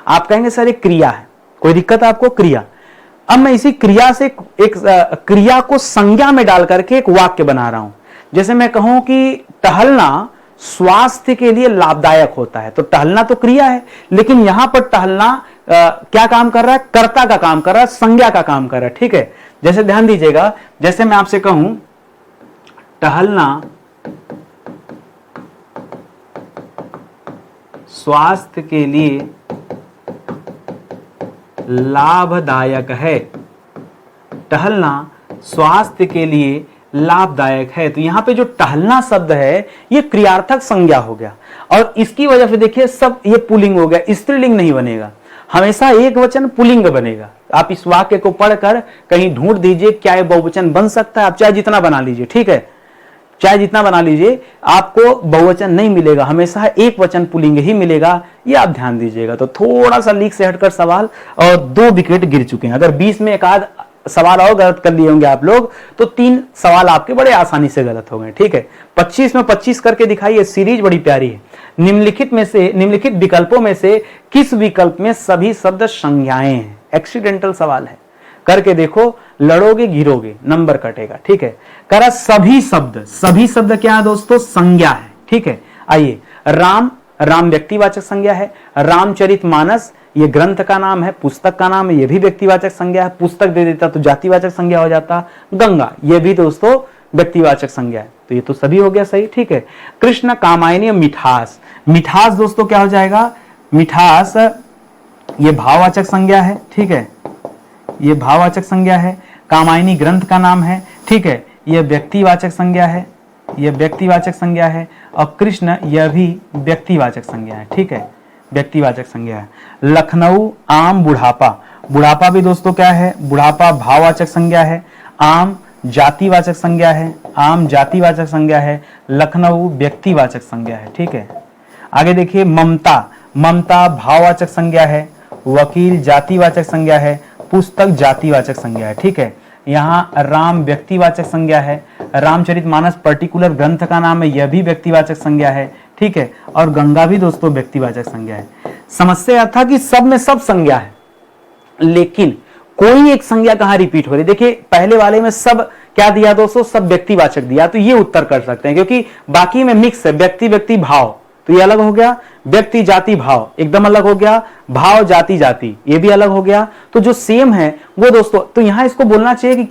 Speaker 1: आप कहेंगे सर ये क्रिया है। कोई दिक्कत है आपको? क्रिया। अब मैं इसी क्रिया से एक क्रिया को संज्ञा में डाल करके एक वाक्य बना रहा हूं। जैसे मैं कहूं कि टहलना स्वास्थ्य के लिए लाभदायक होता है, तो टहलना तो क्रिया है, लेकिन यहां पर टहलना क्या काम कर रहा है? कर्ता का काम कर रहा है, संज्ञा का काम कर रहा है, ठीक है। जैसे ध्यान दीजिएगा, जैसे मैं आपसे कहूं टहलना स्वास्थ्य के लिए लाभदायक है, टहलना स्वास्थ्य के लिए लाभदायक है, तो यहां पे जो टहलना शब्द है ये क्रियार्थक संज्ञा हो गया, और इसकी वजह से देखिए सब ये पुल्लिंग हो गया, स्त्रीलिंग नहीं बनेगा, हमेशा एक वचन पुल्लिंग बनेगा। आप इस वाक्य को पढ़कर कहीं ढूंढ दीजिए क्या ये बहुवचन बन सकता है, आप चाहे जितना बना लीजिए, ठीक है, चाहे जितना बना लीजिए, आपको बहुवचन नहीं मिलेगा, हमेशा एक वचन पुल्लिंग ही मिलेगा, ये आप ध्यान दीजिएगा। तो थोड़ा सा लीक से हटकर सवाल, और 2 विकेट गिर चुके हैं। अगर 20 में एक आध सवाल और गलत कर लिए होंगे आप लोग तो 3 सवाल आपके बड़े आसानी से गलत हो गए, ठीक है। 25 में 25 करके दिखाइए, सीरीज बड़ी प्यारी है। निम्नलिखित विकल्पों में से किस विकल्प में सभी शब्द संज्ञाएं हैं? एक्सीडेंटल सवाल है, करके देखो, लड़ोगे गिरोगे नंबर कटेगा, ठीक है। करा सभी शब्द क्या है दोस्तों? संज्ञा है, ठीक है। आइए, राम व्यक्तिवाचक संज्ञा है, रामचरितमानस ये ग्रंथ का नाम है, पुस्तक का नाम है, ये भी व्यक्तिवाचक संज्ञा है, पुस्तक दे देता तो जातिवाचक संज्ञा हो जाता। गंगा ये भी दोस्तों व्यक्तिवाचक संज्ञा है, तो ये तो सभी हो गया सही, ठीक है। कृष्ण, कामायनी, मिठास दोस्तों क्या हो जाएगा? मिठास ये भाववाचक संज्ञा है, ठीक है, ये भाववाचक संज्ञा है। कामायनी ग्रंथ का नाम है, ठीक है, यह व्यक्तिवाचक संज्ञा है, यह व्यक्तिवाचक संज्ञा है। और कृष्ण यह भी व्यक्तिवाचक संज्ञा है, ठीक है, व्यक्तिवाचक संज्ञा है। लखनऊ, आम, बुढ़ापा भी दोस्तों क्या है? बुढ़ापा भाववाचक संज्ञा है। आम जातिवाचक संज्ञा है, आम जातिवाचक संज्ञा है। लखनऊ व्यक्तिवाचक संज्ञा है, ठीक है। आगे देखिए, ममता भाववाचक संज्ञा है। वकील जातिवाचक संज्ञा है। पुस्तक जातिवाचक संज्ञा है, ठीक है। यहाँ राम व्यक्तिवाचक संज्ञा है। रामचरितमानस पर्टिकुलर ग्रंथ का नाम है, यह भी व्यक्तिवाचक संज्ञा है, ठीक है। और गंगा भी दोस्तों व्यक्तिवाचक संज्ञा है। समस्या था कि सब में सब संज्ञा है, लेकिन कोई एक संज्ञा कहां रिपीट हो रही? देखिए पहले वाले में सब क्या दिया दोस्तों? सब व्यक्तिवाचक दिया, तो ये उत्तर कर सकते हैं, क्योंकि बाकी में मिक्स है, व्यक्ति भाव, तो ये अलग हो गया। व्यक्ति जाति भाव एकदम अलग हो गया। भाव जाति ये भी अलग हो गया। तो जो सेम है वो दोस्तों, तो यहां इसको बोलना चाहिए कि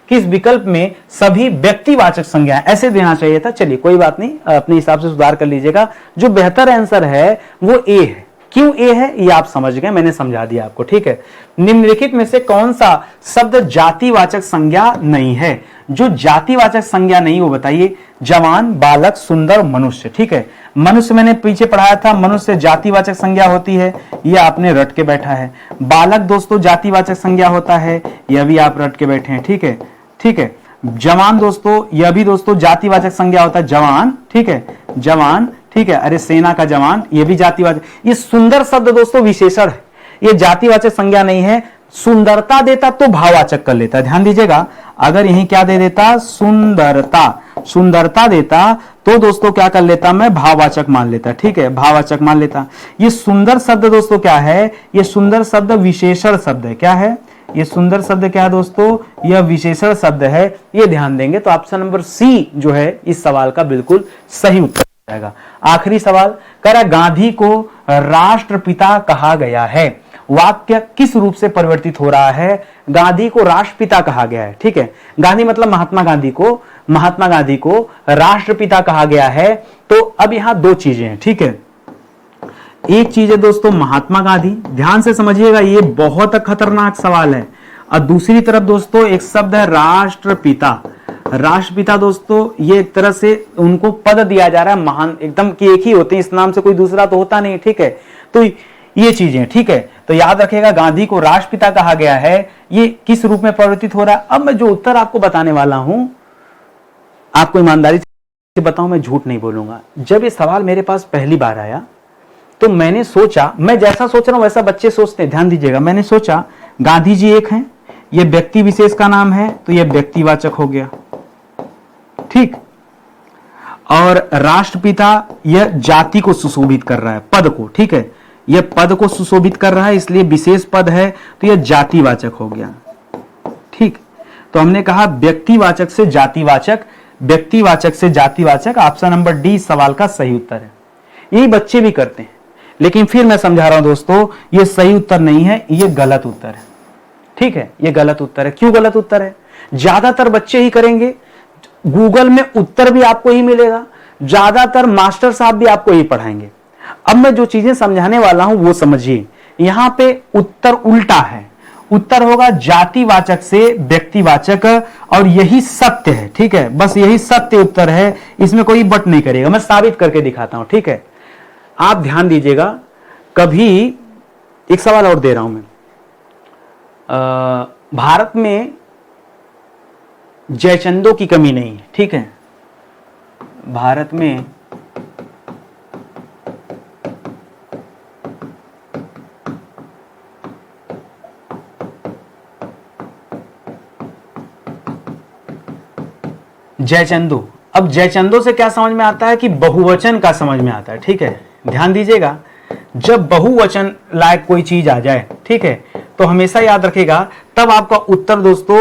Speaker 1: किस विकल्प में सभी व्यक्तिवाचक संज्ञा, ऐसे देना चाहिए था। चलिए कोई बात नहीं, अपने हिसाब से सुधार कर लीजिएगा। जो बेहतर आंसर है वो ए है। क्यों ए है ये आप समझ गए, मैंने समझा दिया आपको, ठीक है। निम्नलिखित में से कौन सा शब्द जातिवाचक संज्ञा नहीं है? जो जातिवाचक संज्ञा नहीं वो बताइए। जवान, बालक, सुंदर, मनुष्य, ठीक है। मनुष्य मैंने पीछे पढ़ाया था, मनुष्य जातिवाचक संज्ञा होती है, यह आपने रट के बैठा है। बालक दोस्तों जातिवाचक संज्ञा होता है, यह भी आप रट के बैठे हैं, ठीक है, ठीक है। जवान दोस्तों, यह भी दोस्तों जातिवाचक संज्ञा होता है, जवान, ठीक है, जवान, ठीक है, अरे सेना का जवान, ये भी जातिवाचक। ये सुंदर शब्द दोस्तों विशेषण है, ये जातिवाचक संज्ञा नहीं है। सुंदरता देता तो भाववाचक कर लेता, ध्यान दीजिएगा। अगर यही क्या दे देता, सुंदरता, सुंदरता देता तो दोस्तों क्या कर लेता, मैं भाववाचक मान लेता, ठीक है, भाववाचक मान लेता। ये सुंदर शब्द दोस्तों क्या है, ये सुंदर शब्द विशेषण शब्द है, क्या है, ये सुंदर शब्द क्या है दोस्तों, यह विशेषण शब्द है। ये ध्यान देंगे तो ऑप्शन नंबर सी जो है इस सवाल का बिल्कुल सही उत्तर जाएगा। आखिरी सवाल कह रहा है गांधी को राष्ट्रपिता कहा गया है, वाक्य किस रूप से परिवर्तित हो रहा है, गांधी को राष्ट्रपिता कहा गया है, ठीक है, गांधी मतलब महात्मा गांधी को, महात्मा गांधी को राष्ट्रपिता कहा गया है। तो अब यहां दो चीजें हैं, ठीक है, एक चीज है दोस्तों महात्मा गांधी, ध्यान से समझिएगा, ये बहुत खतरनाक सवाल है। और दूसरी तरफ दोस्तों एक शब्द है राष्ट्रपिता। राष्ट्रपिता दोस्तों ये एक तरह से उनको पद दिया जा रहा है, महान एकदम कि एक ही होते हैं, इस नाम से कोई दूसरा तो होता नहीं, ठीक है। तो ये चीजें, ठीक है, तो याद रखिएगा गांधी को राष्ट्रपिता कहा गया है, ये किस रूप में परिवर्तित हो रहा है। अब मैं जो उत्तर आपको बताने वाला हूं, आपको ईमानदारी से बताऊं, मैं झूठ नहीं बोलूंगा। जब ये सवाल मेरे पास पहली बार आया तो मैंने सोचा, मैं जैसा सोच रहा हूं वैसा बच्चे सोचते हैं, ध्यान दीजिएगा। मैंने सोचा गांधी जी एक हैं, ये व्यक्ति विशेष का नाम है तो ये व्यक्तिवाचक हो गया, ठीक, और राष्ट्रपिता यह जाति को सुशोभित कर रहा है, पद को, ठीक है, यह पद को सुशोभित कर रहा है इसलिए विशेष पद है तो यह जातिवाचक हो गया, ठीक। तो हमने कहा व्यक्तिवाचक से जातिवाचक, व्यक्तिवाचक से जातिवाचक, ऑप्शन नंबर डी सवाल का सही उत्तर है। यही बच्चे भी करते हैं, लेकिन फिर मैं समझा रहा हूं दोस्तों ये सही उत्तर नहीं है, ये गलत उत्तर है, ठीक है, ये गलत उत्तर है। क्यों गलत उत्तर है, ज्यादातर बच्चे ही करेंगे, गूगल में उत्तर भी आपको ही मिलेगा, ज्यादातर मास्टर साहब भी आपको ही पढ़ाएंगे। अब मैं जो चीजें समझाने वाला हूं वो समझिए, यहां पे उत्तर उल्टा है, उत्तर होगा जातिवाचक से व्यक्तिवाचक, और यही सत्य है, ठीक है, बस यही सत्य उत्तर है, इसमें कोई बट नहीं करेगा, मैं साबित करके दिखाता हूं, ठीक है। आप ध्यान दीजिएगा, कभी एक सवाल और दे रहा हूं मैं, भारत में जयचंदों की कमी नहीं है, ठीक है, भारत में जयचंदो। अब जयचंदो से क्या समझ में आता है कि बहुवचन का समझ में आता है, ठीक है, ध्यान दीजिएगा। जब बहुवचन लायक कोई चीज आ जाए, ठीक है, तो हमेशा याद रखेगा तब आपका उत्तर दोस्तों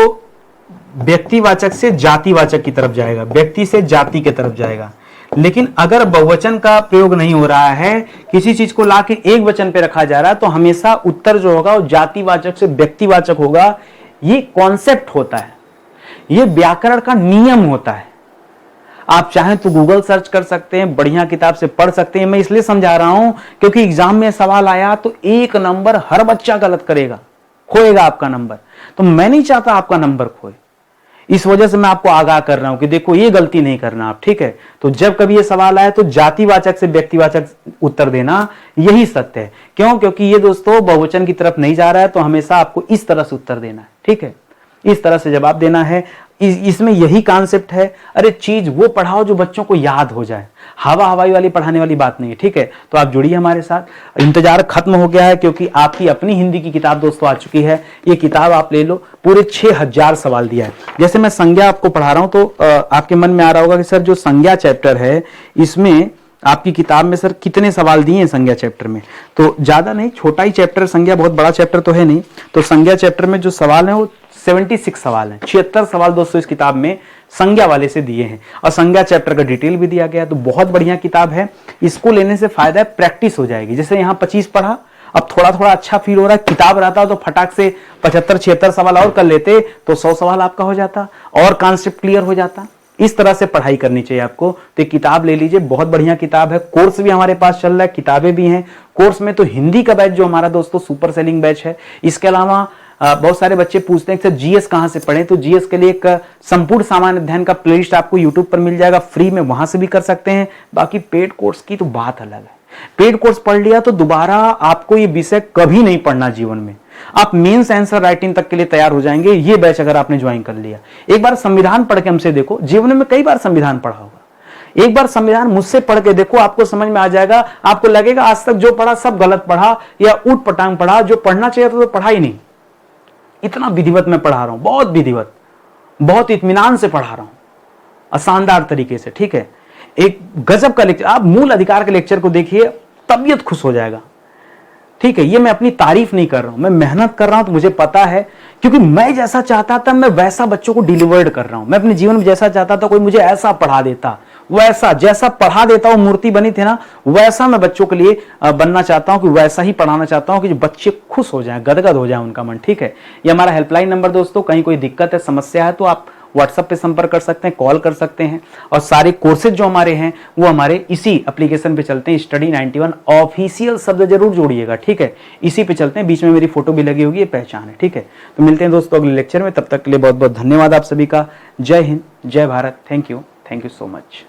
Speaker 1: व्यक्तिवाचक से जातिवाचक की तरफ जाएगा, व्यक्ति से जाति की तरफ जाएगा। लेकिन अगर बहुवचन का प्रयोग नहीं हो रहा है, किसी चीज को लाके एक वचन पे रखा जा रहा है, तो हमेशा उत्तर जो होगा वो जातिवाचक से व्यक्तिवाचक होगा। ये कॉन्सेप्ट होता है, ये व्याकरण का नियम होता है। आप चाहें तो गूगल सर्च कर सकते हैं, बढ़िया किताब से पढ़ सकते हैं। मैं इसलिए समझा रहा हूं क्योंकि एग्जाम में सवाल आया तो एक नंबर हर बच्चा गलत करेगा, खोएगा आपका नंबर, तो मैं नहीं चाहता आपका नंबर खोए, इस वजह से मैं आपको आगाह कर रहा हूं कि देखो ये गलती नहीं करना आप, ठीक है। तो जब कभी ये सवाल आए तो जातिवाचक से व्यक्तिवाचक उत्तर देना, यही सत्य है। क्यों, क्योंकि ये दोस्तों बहुवचन की तरफ नहीं जा रहा है, तो हमेशा आपको इस तरह से उत्तर देना है, ठीक है, इस तरह से जवाब देना है। इसमें यही कॉन्सेप्ट है, अरे चीज वो पढ़ाओ जो बच्चों को याद हो जाए, हवा हवाई वाली पढ़ाने वाली बात नहीं है, ठीक है। तो आप जुड़िए हमारे साथ, इंतजार खत्म हो गया है क्योंकि आपकी अपनी हिंदी की किताब दोस्तों आ चुकी है। ये किताब आप ले लो, पूरे 6000 सवाल दिया है। जैसे मैं संज्ञा आपको पढ़ा रहा हूं तो आपके मन में आ रहा होगा कि सर जो संज्ञा चैप्टर है इसमें आपकी किताब में सर कितने सवाल दिए हैं संज्ञा चैप्टर में, तो ज्यादा नहीं, छोटा ही चैप्टर, संज्ञा बहुत बड़ा चैप्टर तो है नहीं। तो संज्ञा चैप्टर में जो सवाल है वो 76 सवाल हैं, 76 सवाल दोस्तों इस किताब में संज्ञा वाले से दिए हैं, और संज्ञा चैप्टर का डिटेल भी दिया गया है। तो बहुत बढ़िया किताब है, इसको लेने से फायदा है, प्रैक्टिस हो जाएगी। जैसे यहाँ 25 पढ़ा, अब थोड़ा थोड़ा अच्छा फील हो रहा है, किताब रहता तो फटाक से 75-76 सवाल और कर लेते तो 100 सवाल आपका हो जाता और कॉन्सेप्ट क्लियर हो जाता। इस तरह से पढ़ाई करनी चाहिए आपको। तो किताब ले लीजिए, बहुत बढ़िया किताब है। कोर्स भी हमारे पास चल रहा है, किताबें भी हैं। कोर्स में तो हिंदी का बैच जो हमारा दोस्तों सुपर सेलिंग बैच है, इसके अलावा बहुत सारे बच्चे पूछते हैं कि सर जीएस कहां से पढ़ें, तो जीएस के लिए एक संपूर्ण सामान्य अध्ययन का प्लेलिस्ट आपको यूट्यूब पर मिल जाएगा फ्री में, वहां से भी कर सकते हैं। बाकी पेड कोर्स की तो बात अलग है, पेड कोर्स पढ़ लिया तो दोबारा आपको ये विषय कभी नहीं पढ़ना जीवन में। आप मेंस आंसर राइटिंग तक के लिए तैयार हो जाएंगे ये बैच अगर आपने ज्वाइन कर लिया। एक बार संविधान पढ़ के हमसे देखो, जीवन में कई बार संविधान पढ़ा होगा, एक बार संविधान मुझसे पढ़ के देखो, आपको समझ में आ जाएगा। आपको लगेगा आज तक जो पढ़ा सब गलत पढ़ा या ऊट पटांग पढ़ा, जो पढ़ना चाहिए था तो पढ़ा ही नहीं। इतना विधिवत मैं पढ़ा रहा हूं, बहुत विधिवत, बहुत इत्मीनान से पढ़ा रहा हूं, शानदार तरीके से। ठीक है, एक गजब का लेक्चर। आप मूल अधिकार के लेक्चर को देखिए, तबीयत खुश हो जाएगा। ठीक है, ये मैं अपनी तारीफ नहीं कर रहा हूं, मैं मेहनत कर रहा हूं तो मुझे पता है, क्योंकि मैं जैसा चाहता था मैं वैसा बच्चों को डिलीवर्ड कर रहा हूं। मैं अपने जीवन में जैसा चाहता था कोई मुझे ऐसा पढ़ा देता, वैसा जैसा पढ़ा देता वो मूर्ति बनी थी ना, वैसा मैं बच्चों के लिए बनना चाहता हूं, कि वैसा ही पढ़ाना चाहता हूं कि जो बच्चे खुश हो जाएं, गदगद हो जाए उनका मन। ठीक है, ये हमारा हेल्पलाइन नंबर दोस्तों, कहीं कोई दिक्कत है, समस्या है तो आप व्हाट्सएप पे संपर्क कर सकते हैं, कॉल कर सकते हैं। और सारे कोर्सेज जो हमारे हैं वो हमारे इसी एप्लीकेशन पे चलते हैं, स्टडी 91 ऑफिशियल शब्द जरूर जोड़िएगा। ठीक है, इसी पे चलते हैं, बीच में मेरी फोटो भी लगी होगी, ये पहचान है। ठीक है, तो मिलते हैं दोस्तों अगले लेक्चर में, तब तक के लिए बहुत बहुत धन्यवाद आप सभी का। जय हिंद, जय Bharat, thank you so much.